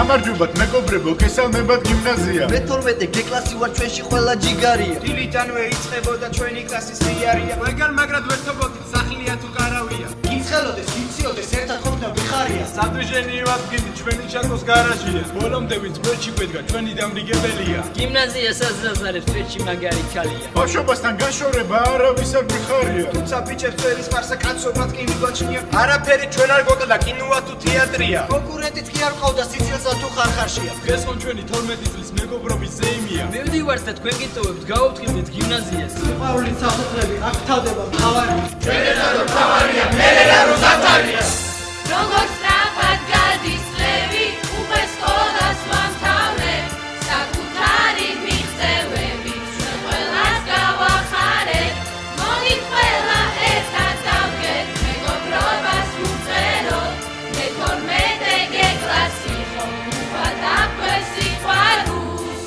გამარჯობათ მეგობრებო, გესალმებათ გიმნაზია. მე-12 გეკლასი ვარ ჩვენში ყველა ჯიგარია. დილიდანვე იწყებოდა ჩვენი კლასის ღიარია. ვეგან მაგრად ვერთობოდით სახლია თუ კარავია. გიცხელოდეს, გიციოდეს, ერთად ყოფნა ვიხარია. სადვიჟენი ვადგინი ჩვენი ჩაკოს გარაჟია. ბოლომდე ვინც გვერდში გვედგა ჩვენი დამრიგებელია. გიმნაზიას აზრაზარებს ჩვენში მაგარი ქალია. ბავშვობასთან გაშორება არავის არ მიხარია. თუმცა ბიჭებს წერის ფარსა კაცობად კი მიგვაჩნია. არაფერი ჩვენ არ გვაკლდა კინოა თუ თეატრია. კონკურენტიც კი არ ყავდა სიცილსა თუ ხარხარშია. ეს ხომ ჩვენი 12 წლის მეგობრობის ზეიმია. მივდივართ და თქვენ გიტოვებთ გავუთხილდით გიმნაზიას. სიყვარულით საფუძვლები აქ თავდება მთავარი. როგორც სწრაფად გადის წლები, უკვე სკოლას ვამთავრებ, საკუთარი მიღწევები ჩვენ ყველას გავახარებ. მოგით ყველა ერთად დავდგეთ, მეგობრობას ვუწეროთ, მე-12 გეკლასი ხომ უხვად აქვე სიყვარულს.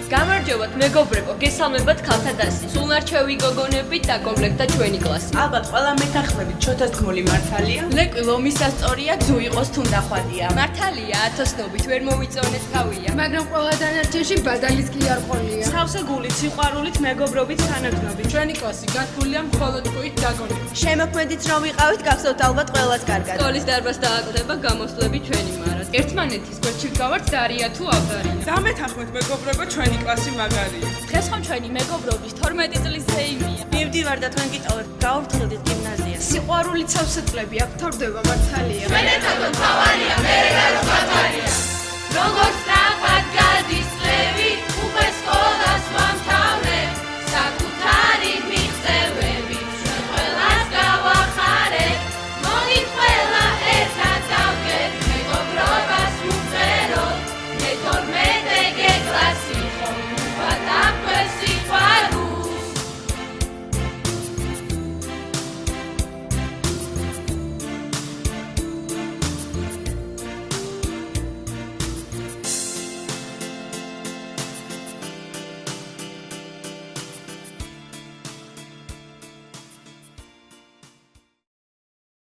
გამარჯობათ მეგობრებო, გესალმებათ ქალთა დასი. სულ ნარჩევი გოგონებით დაკომპლექტდა ჩვენი კლასი. ალბათ ყველა მეთანხმებით ჩოთასქმული მართალია. ლეკვი ლომის სასწორია, ძუ იყოს თუნდა ხვადია. მართალია, ათოსნობით ვერ მოვიწონეთ თავია. მაგრამ ყველა დანარჩენში ბადალის კი არ ყოლია. სავსე გულით, სიყვარულით, მეგობრობით, თანაგდნობით. ჩვენი კლასი გათვლილია მხოლოდ კვით დაგონებით. შემოქმედით რომ ვიყავით, გახსოვთ ალბათ ყველას კარგად. სკოლის დარბაზს დააკვდება გამოსვლები ჩვენი მარად. ერთმანეთის გვერდში ვგავართ დარია თუ ავდარია. დამეთანხმეთ მეგობრებო, ჩვენი კლასი მაგარია. დღეს ხომ ჩვენი მეგობრობის 12 წლის ზეიმია. მივდივარ და თქვენ გიტოვებთ, გავუფრთხილდით გიმნაზიას. სიყვარულით სავსე წლები აქ თავდება მართალია. ჩვენეთაგ თავარია, მერე რა რომ გათარია. როგორც